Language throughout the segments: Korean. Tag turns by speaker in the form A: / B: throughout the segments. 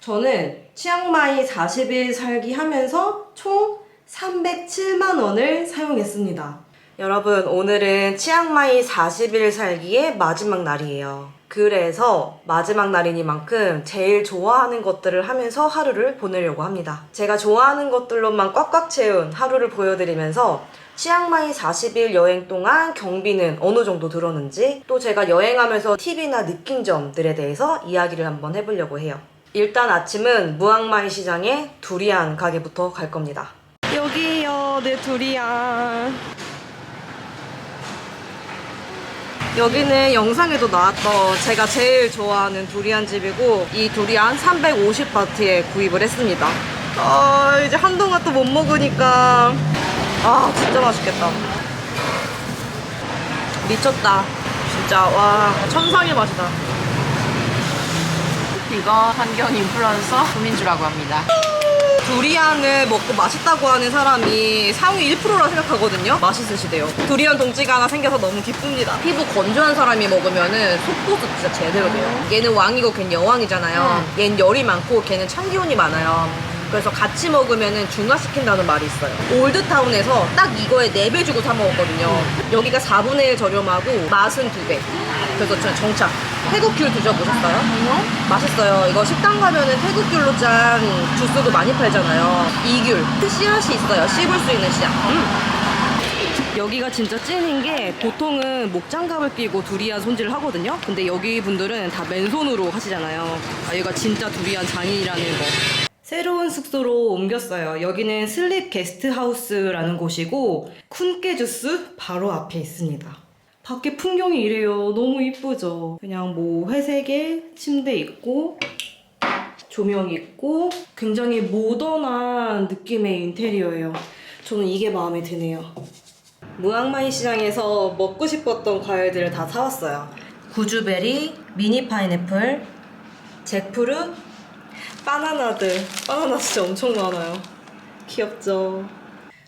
A: 저는 치앙마이 40일 살기 하면서 총 307만 원을 사용했습니다. 여러분, 오늘은 치앙마이 40일 살기의 마지막 날이에요. 그래서 마지막 날이니만큼 제일 좋아하는 것들을 하면서 하루를 보내려고 합니다. 제가 좋아하는 것들로만 꽉꽉 채운 하루를 보여드리면서 치앙마이 40일 여행 동안 경비는 어느 정도 들었는지, 또 제가 여행하면서 팁이나 느낀 점들에 대해서 이야기를 한번 해보려고 해요. 일단 아침은 무앙마이 시장의 두리안 가게부터 갈 겁니다. 여기에요, 내 두리안. 여기는 영상에도 나왔던 제가 제일 좋아하는 두리안 집이고, 이 두리안 350바트에 구입을 했습니다. 이제 한동안 또 못 먹으니까 진짜 맛있겠다. 미쳤다. 진짜 와, 천상의 맛이다.
B: 이거 환경 인플루언서 조민주라고 합니다.
A: 두리안을 먹고 맛있다고 하는 사람이 상위 1%라 생각하거든요. 맛있으시대요. 두리안 동지가 하나 생겨서 너무 기쁩니다. 피부 건조한 사람이 먹으면은 속보습 진짜 제대로 돼요. 얘는 왕이고 걔는 여왕이잖아요. 얘는 열이 많고 걔는 찬기운이 많아요. 그래서 같이 먹으면은 중화시킨다는 말이 있어요. 올드타운에서 딱 이거에 4배 주고 사 먹었거든요. 여기가 4분의 1 저렴하고 맛은 2배. 그래서 저는 정착. 태국귤 드셔보셨어요? 맛있어요. 이거 식당 가면은 태국귤로 짠 주스도 많이 팔잖아요. 이 귤. 씨앗이 있어요. 씹을 수 있는 씨앗. 여기가 진짜 찐인 게, 보통은 목장갑을 끼고 두리안 손질을 하거든요. 근데 여기 분들은 다 맨손으로 하시잖아요. 여기가 진짜 두리안 장인이라는 거. 새로운 숙소로 옮겼어요. 여기는 슬립 게스트하우스라는 곳이고, 쿤케 주스 바로 앞에 있습니다. 밖에 풍경이 이래요. 너무 이쁘죠? 그냥 뭐 회색의 침대 있고, 조명 있고, 굉장히 모던한 느낌의 인테리어예요. 저는 이게 마음에 드네요. 무앙마이 시장에서 먹고 싶었던 과일들을 다 사왔어요. 구주베리, 미니 파인애플, 잭프루트, 바나나들. 바나나 진짜 엄청 많아요. 귀엽죠?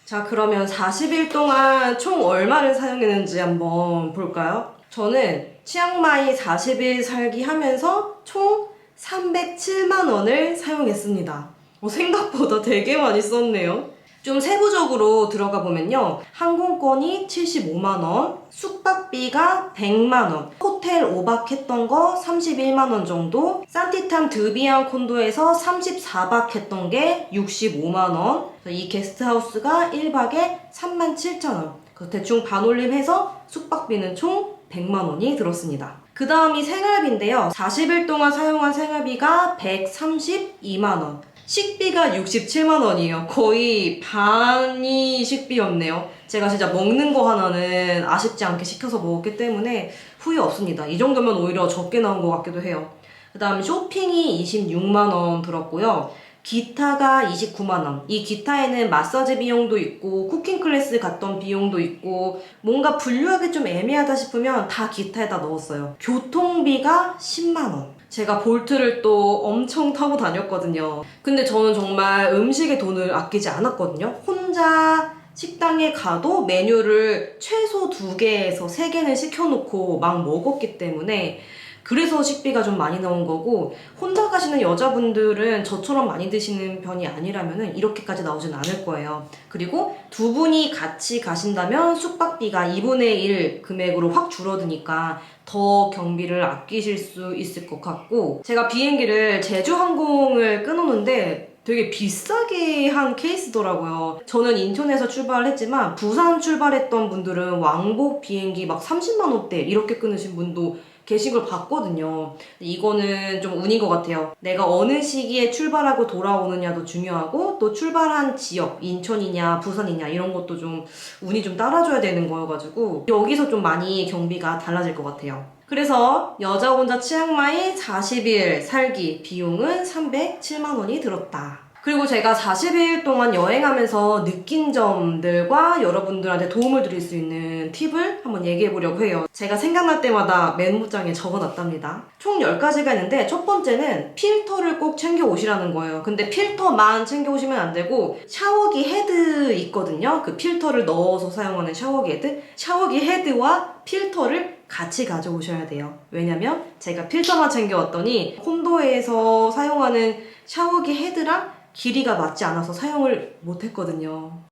A: 자, 그러면 40일 동안 총 얼마를 사용했는지 한번 볼까요? 저는 치앙마이 40일 살기 하면서 총 307만 원을 사용했습니다. 생각보다 되게 많이 썼네요. 좀 세부적으로 들어가 보면요. 항공권이 75만 원, 숙박비가 100만 원, 호텔 5박 했던 거 31만 원 정도, 산티탐 드비안 콘도에서 34박 했던 게 65만 원, 이 게스트하우스가 1박에 37,000원. 대충 반올림해서 숙박비는 총 100만 원이 들었습니다. 그 다음이 생활비인데요. 40일 동안 사용한 생활비가 132만 원. 식비가 67만 원이에요. 거의 반이 식비였네요. 제가 진짜 먹는 거 하나는 아쉽지 않게 시켜서 먹었기 때문에 후회 없습니다. 이 정도면 오히려 적게 나온 것 같기도 해요. 그 다음 쇼핑이 26만 원 들었고요. 기타가 29만 원. 이 기타에는 마사지 비용도 있고 쿠킹 클래스 갔던 비용도 있고, 뭔가 분류하기 좀 애매하다 싶으면 다 기타에다 넣었어요. 교통비가 10만 원. 제가 볼트를 또 엄청 타고 다녔거든요. 근데 저는 정말 음식에 돈을 아끼지 않았거든요. 혼자 식당에 가도 메뉴를 최소 2개에서 3개는 시켜놓고 막 먹었기 때문에, 그래서 식비가 좀 많이 나온 거고, 혼자 가시는 여자분들은 저처럼 많이 드시는 편이 아니라면 이렇게까지 나오진 않을 거예요. 그리고 2분이 같이 가신다면 숙박비가 2분의 1 금액으로 확 줄어드니까 더 경비를 아끼실 수 있을 것 같고, 제가 비행기를 제주항공을 끊었는데 되게 비싸게 한 케이스더라고요. 저는 인천에서 출발을 했지만 부산 출발했던 분들은 왕복 비행기 막 30만 원대 이렇게 끊으신 분도 계신 걸 봤거든요. 이거는 좀 운인 것 같아요. 내가 어느 시기에 출발하고 돌아오느냐도 중요하고, 또 출발한 지역, 인천이냐 부산이냐 이런 것도 좀 운이 좀 따라줘야 되는 거여가지고 여기서 좀 많이 경비가 달라질 것 같아요. 그래서 여자 혼자 치앙마이 40일 살기 비용은 307만 원이 들었다. 그리고 제가 40일 동안 여행하면서 느낀 점들과 여러분들한테 도움을 드릴 수 있는 팁을 한번 얘기해 보려고 해요. 제가 생각날 때마다 메모장에 적어놨답니다. 총 10가지가 있는데, 첫 번째는 필터를 꼭 챙겨 오시라는 거예요. 근데 필터만 챙겨 오시면 안 되고, 샤워기 헤드 있거든요. 그 필터를 넣어서 사용하는 샤워기 헤드. 샤워기 헤드와 필터를 같이 가져오셔야 돼요. 왜냐면 제가 필터만 챙겨왔더니 콘도에서 사용하는 샤워기 헤드랑 길이가 맞지 않아서 사용을 못했거든요.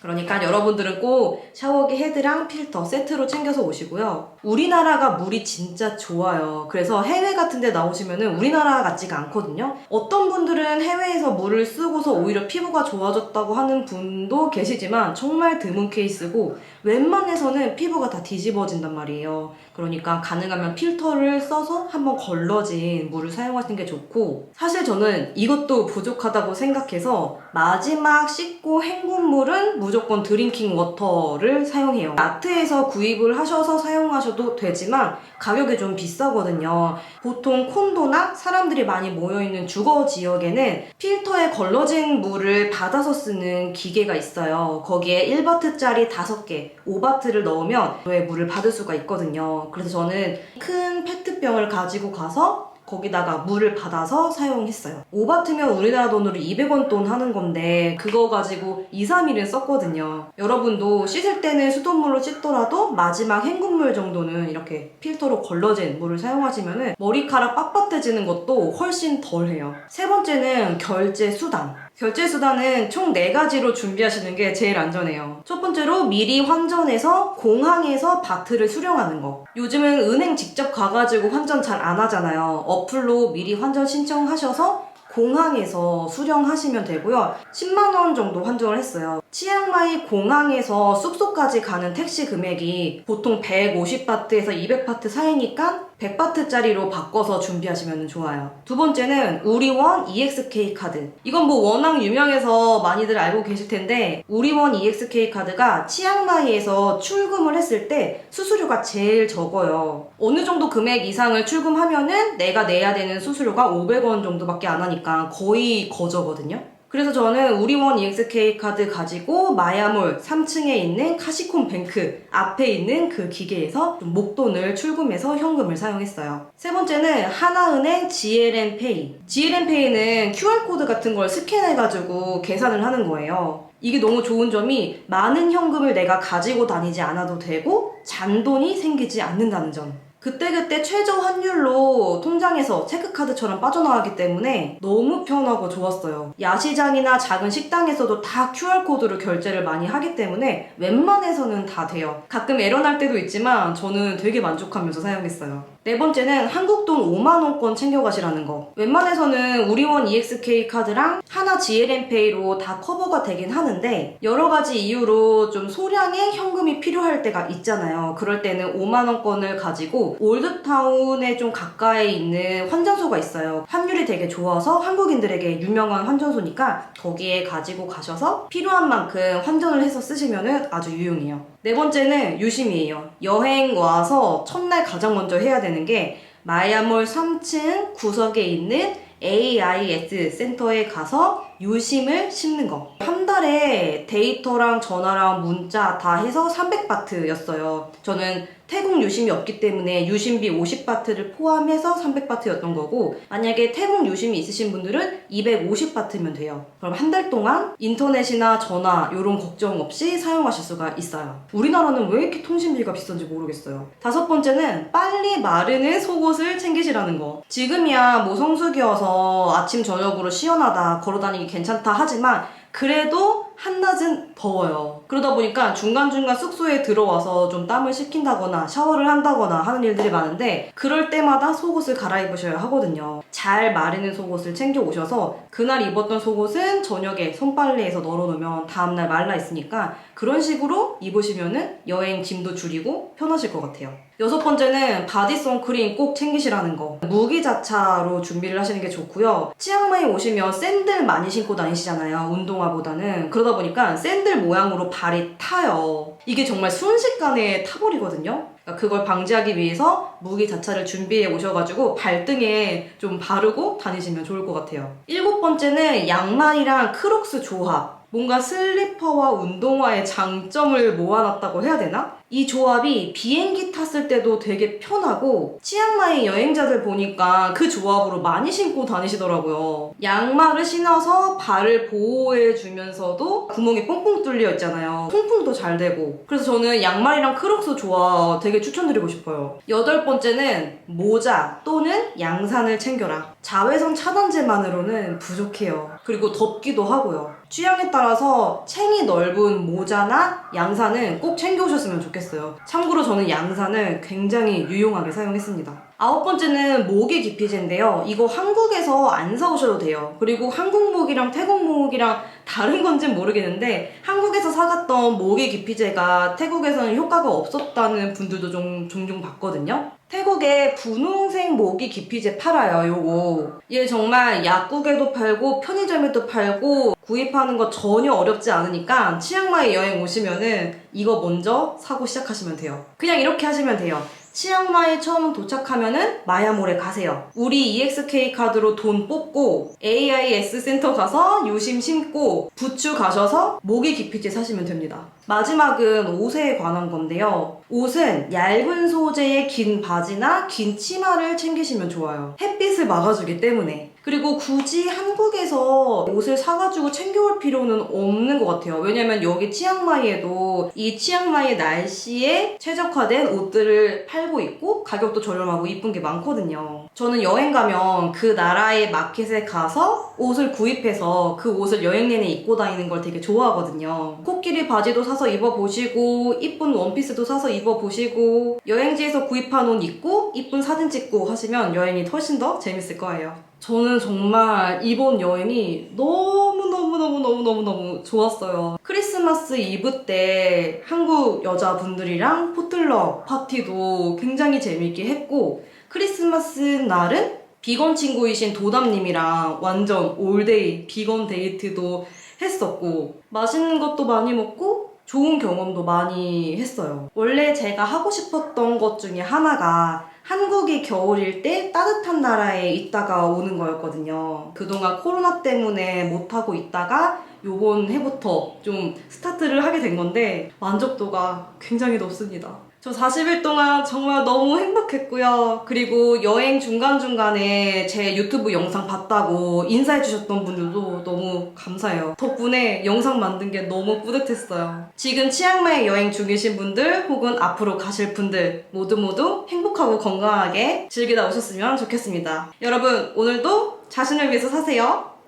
A: 그러니까 여러분들은 꼭 샤워기 헤드랑 필터 세트로 챙겨서 오시고요. 우리나라가 물이 진짜 좋아요. 그래서 해외 같은 데 나오시면은 우리나라 같지가 않거든요. 어떤 분들은 해외에서 물을 쓰고서 오히려 피부가 좋아졌다고 하는 분도 계시지만 정말 드문 케이스고 웬만해서는 피부가 다 뒤집어진단 말이에요. 그러니까 가능하면 필터를 써서 한번 걸러진 물을 사용하시는 게 좋고, 사실 저는 이것도 부족하다고 생각해서 마지막 씻고 헹군 물은 무조건 드링킹 워터를 사용해요. 마트에서 구입을 하셔서 사용하셔도 되지만 가격이 좀 비싸거든요. 보통 콘도나 사람들이 많이 모여있는 주거 지역에는 필터에 걸러진 물을 받아서 쓰는 기계가 있어요. 거기에 1바트짜리 5개, 5바트를 넣으면 의 물을 받을 수가 있거든요. 그래서 저는 큰 페트병을 가지고 가서 거기다가 물을 받아서 사용했어요. 5바트면 우리나라 돈으로 200원 돈 하는 건데 그거 가지고 2, 3일은 썼거든요. 여러분도 씻을 때는 수돗물로 씻더라도 마지막 헹군물 정도는 이렇게 필터로 걸러진 물을 사용하시면 머리카락 빳빳해지는 것도 훨씬 덜해요. 세 번째는 결제 수단. 결제 수단은 총 4가지로 준비하시는 게 제일 안전해요. 첫 번째로 미리 환전해서 공항에서 바트를 수령하는 거. 요즘은 은행 직접 가가지고 환전 잘 안 하잖아요. 어플로 미리 환전 신청하셔서 공항에서 수령하시면 되고요. 10만원 정도 환전을 했어요. 치앙마이 공항에서 숙소까지 가는 택시 금액이 보통 150바트에서 200바트 사이니까 100바트짜리로 바꿔서 준비하시면 좋아요. 두 번째는 우리원 EXK 카드. 이건 뭐 워낙 유명해서 많이들 알고 계실 텐데 우리원 EXK 카드가 치앙마이에서 출금을 했을 때 수수료가 제일 적어요. 어느 정도 금액 이상을 출금하면은 내가 내야 되는 수수료가 500원 정도밖에 안 하니까 거의 거저거든요. 그래서 저는 우리원 EXK 카드 가지고 마야몰 3층에 있는 카시콘 뱅크 앞에 있는 그 기계에서 좀 목돈을 출금해서 현금을 사용했어요. 세 번째는 하나은행 GLN페이. GLN페이는 QR코드 같은 걸 스캔해가지고 계산을 하는 거예요. 이게 너무 좋은 점이 많은 현금을 내가 가지고 다니지 않아도 되고 잔돈이 생기지 않는다는 점. 그때그때 최저 환율로 통장에서 체크카드처럼 빠져나가기 때문에 너무 편하고 좋았어요. 야시장이나 작은 식당에서도 다 QR코드로 결제를 많이 하기 때문에 웬만해서는 다 돼요. 가끔 에러 날 때도 있지만 저는 되게 만족하면서 사용했어요. 네 번째는 한국돈 5만원권 챙겨가시라는 거. 웬만해서는 우리원 EXK 카드랑 하나 GLN페이로 다 커버가 되긴 하는데 여러 가지 이유로 좀 소량의 현금이 필요할 때가 있잖아요. 그럴 때는 5만원권을 가지고 올드타운에 좀 가까이 있는 환전소가 있어요. 환율이 되게 좋아서 한국인들에게 유명한 환전소니까 거기에 가지고 가셔서 필요한 만큼 환전을 해서 쓰시면 아주 유용해요. 네 번째는 유심이에요. 여행 와서 첫날 가장 먼저 해야 되는 게 마야몰 3층 구석에 있는 AIS 센터에 가서 유심을 심는 거. 한 달에 데이터랑 전화랑 문자 다 해서 300바트였어요. 저는 태국 유심이 없기 때문에 유심비 50바트를 포함해서 300바트였던 거고, 만약에 태국 유심이 있으신 분들은 250바트면 돼요. 그럼 한 달 동안 인터넷이나 전화 이런 걱정 없이 사용하실 수가 있어요. 우리나라는 왜 이렇게 통신비가 비싼지 모르겠어요. 다섯 번째는 빨리 마르는 속옷을 챙기시라는 거. 지금이야 뭐 성수기여서 아침 저녁으로 시원하다 걸어다니기 괜찮다 하지만 그래도 한낮은 더워요. 그러다 보니까 중간중간 숙소에 들어와서 좀 땀을 식힌다거나 샤워를 한다거나 하는 일들이 많은데 그럴 때마다 속옷을 갈아입으셔야 하거든요. 잘 마르는 속옷을 챙겨 오셔서 그날 입었던 속옷은 저녁에 손빨래해서 널어놓으면 다음날 말라 있으니까 그런 식으로 입으시면은 여행 짐도 줄이고 편하실 것 같아요. 여섯 번째는 바디 선크림 꼭 챙기시라는 거. 무기자차로 준비를 하시는 게 좋고요. 치앙마이 오시면 샌들 많이 신고 다니시잖아요. 운동화보다는. 그러다 보니까 샌들 모양으로 발이 타요. 이게 정말 순식간에 타버리거든요. 그러니까 그걸 방지하기 위해서 무기자차를 준비해 오셔가지고 발등에 좀 바르고 다니시면 좋을 것 같아요. 일곱 번째는 양말이랑 크록스 조합. 뭔가 슬리퍼와 운동화의 장점을 모아놨다고 해야 되나? 이 조합이 비행기 탔을 때도 되게 편하고 치앙마이 여행자들 보니까 그 조합으로 많이 신고 다니시더라고요. 양말을 신어서 발을 보호해주면서도 구멍이 뻥뻥 뚫려 있잖아요. 통풍도 잘 되고. 그래서 저는 양말이랑 크록스 조합 되게 추천드리고 싶어요. 8번째는 모자 또는 양산을 챙겨라. 자외선 차단제만으로는 부족해요. 그리고 덥기도 하고요. 취향에 따라서 챙이 넓은 모자나 양산은 꼭 챙겨오셨으면 좋겠어요. 참고로 저는 양산을 굉장히 유용하게 사용했습니다. 9번째는 모기 기피제인데요. 이거 한국에서 안 사오셔도 돼요. 그리고 한국 모기랑 태국 모기랑 다른 건지는 모르겠는데 한국에서 사갔던 모기 기피제가 태국에서는 효과가 없었다는 분들도 종종 봤거든요. 태국에 분홍색 모기 기피제 팔아요, 요거. 얘 정말 약국에도 팔고 편의점에도 팔고 구입하는 거 전혀 어렵지 않으니까 치앙마이 여행 오시면은 이거 먼저 사고 시작하시면 돼요. 그냥 이렇게 하시면 돼요. 치앙마이 처음 도착하면은 마야몰에 가세요. 우리 EXK 카드로 돈 뽑고 AIS 센터 가서 유심 심고 부추 가셔서 모기 기피제 사시면 됩니다. 마지막은 옷에 관한 건데요. 옷은 얇은 소재의 긴 바지나 긴 치마를 챙기시면 좋아요. 햇빛을 막아주기 때문에. 그리고 굳이 한국에서 옷을 사가지고 챙겨올 필요는 없는 것 같아요. 왜냐면 여기 치앙마이에도 이 치앙마이 날씨에 최적화된 옷들을 팔고 있고 가격도 저렴하고 이쁜 게 많거든요. 저는 여행 가면 그 나라의 마켓에 가서 옷을 구입해서 그 옷을 여행 내내 입고 다니는 걸 되게 좋아하거든요. 코끼리 바지도 사서 입어보시고 이쁜 원피스도 사서 입어보시고 여행지에서 구입한 옷 입고 이쁜 사진 찍고 하시면 여행이 훨씬 더 재밌을 거예요. 저는 정말 이번 여행이 너무너무 좋았어요. 크리스마스 이브 때 한국 여자분들이랑 포틀럭 파티도 굉장히 재밌게 했고 크리스마스 날은 비건 친구이신 도담님이랑 완전 올데이 비건 데이트도 했었고 맛있는 것도 많이 먹고 좋은 경험도 많이 했어요. 원래 제가 하고 싶었던 것 중에 하나가 한국이 겨울일 때 따뜻한 나라에 있다가 오는 거였거든요. 그동안 코로나 때문에 못하고 있다가 요번 해부터 좀 스타트를 하게 된 건데 만족도가 굉장히 높습니다. 저 40일 동안 정말 너무 행복했고요. 그리고 여행 중간중간에 제 유튜브 영상 봤다고 인사해주셨던 분들도 너무 감사해요. 덕분에 영상 만든 게 너무 뿌듯했어요. 지금 치앙마이 여행 중이신 분들 혹은 앞으로 가실 분들 모두 행복하고 건강하게 즐기다 오셨으면 좋겠습니다. 여러분 오늘도 자신을 위해서 사세요.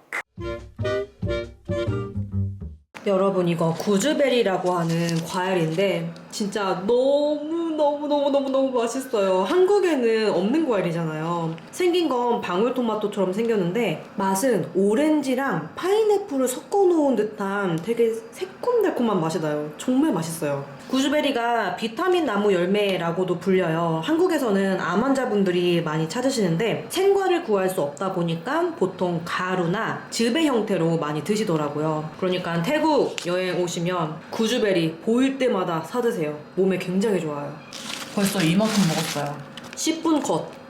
A: 여러분 이거 구즈베리라고 하는 과일인데 진짜 너무 맛있어요. 한국에는 없는 과일이잖아요. 생긴 건 방울토마토처럼 생겼는데 맛은 오렌지랑 파인애플을 섞어 놓은 듯한 되게 새콤달콤한 맛이 나요. 정말 맛있어요. 구즈베리가 비타민 나무 열매라고도 불려요. 한국에서는 암 환자분들이 많이 찾으시는데 생과를 구할 수 없다 보니까 보통 가루나 즙의 형태로 많이 드시더라고요. 그러니까 태국 여행 오시면 구즈베리 보일 때마다 사드세요. 몸에 굉장히 좋아요. 벌써 이만큼 먹었어요. 10분 컷.